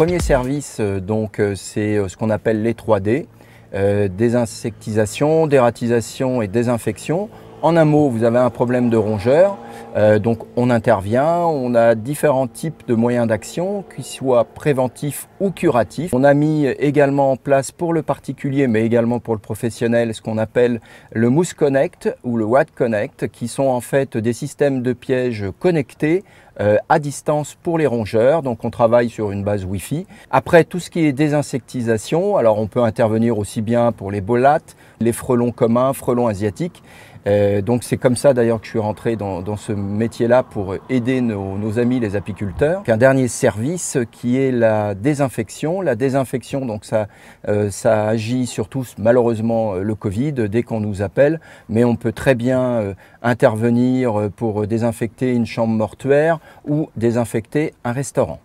Premier service, c'est ce qu'on appelle les 3D, désinsectisation, dératisation et désinfection. En un mot, vous avez un problème de rongeur, donc on intervient, on a différents types de moyens d'action, qu'ils soient préventifs ou curatifs. On a mis également en place pour le particulier, mais également pour le professionnel, ce qu'on appelle le Mousse Connect ou le Watt Connect, qui sont en fait des systèmes de pièges connectés à distance pour les rongeurs. Donc on travaille sur une base Wi-Fi. Après, tout ce qui est désinsectisation, alors on peut intervenir aussi bien pour les bolates, les frelons communs, frelons asiatiques. Donc c'est comme ça d'ailleurs que je suis rentré dans ce métier-là pour aider nos amis les apiculteurs. Un dernier service qui est la désinfection. La désinfection, donc ça agit sur tous, malheureusement, le Covid dès qu'on nous appelle, mais on peut très bien intervenir pour désinfecter une chambre mortuaire ou désinfecter un restaurant.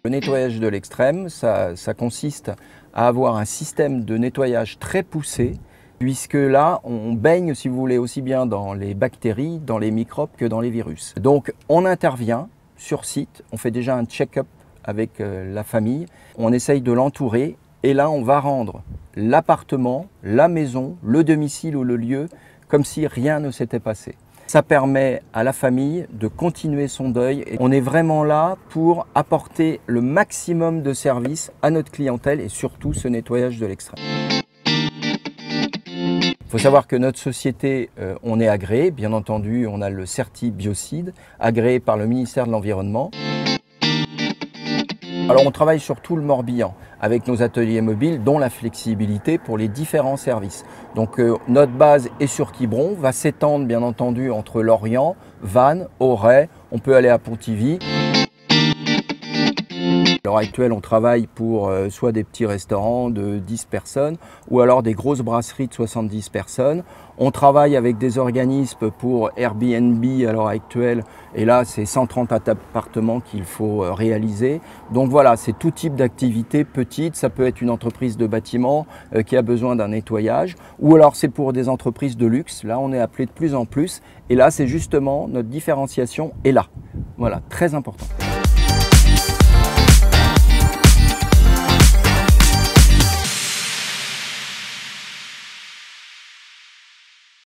Le nettoyage de l'extrême, ça consiste à avoir un système de nettoyage très poussé, puisque là, on baigne, si vous voulez, aussi bien dans les bactéries, dans les microbes que dans les virus. Donc, on intervient sur site, on fait déjà un check-up avec la famille, on essaye de l'entourer, et là, on va rendre l'appartement, la maison, le domicile ou le lieu, comme si rien ne s'était passé. Ça permet à la famille de continuer son deuil. Et on est vraiment là pour apporter le maximum de services à notre clientèle et surtout ce nettoyage de l'extrême. Il faut savoir que notre société, on est agréé, bien entendu, on a le Certi Biocide, agréé par le ministère de l'Environnement. Alors on travaille sur tout le Morbihan avec nos ateliers mobiles, dont la flexibilité pour les différents services. Donc notre base est sur Quiberon, va s'étendre bien entendu entre Lorient, Vannes, Auray, on peut aller à Pontivy. À l'heure actuelle, on travaille pour soit des petits restaurants de 10 personnes ou alors des grosses brasseries de 70 personnes. On travaille avec des organismes pour Airbnb à l'heure actuelle et là, c'est 130 appartements qu'il faut réaliser. Donc voilà, c'est tout type d'activité petite. Ça peut être une entreprise de bâtiment qui a besoin d'un nettoyage ou alors c'est pour des entreprises de luxe. Là, on est appelé de plus en plus et là, c'est justement notre différenciation est là. Voilà, très important.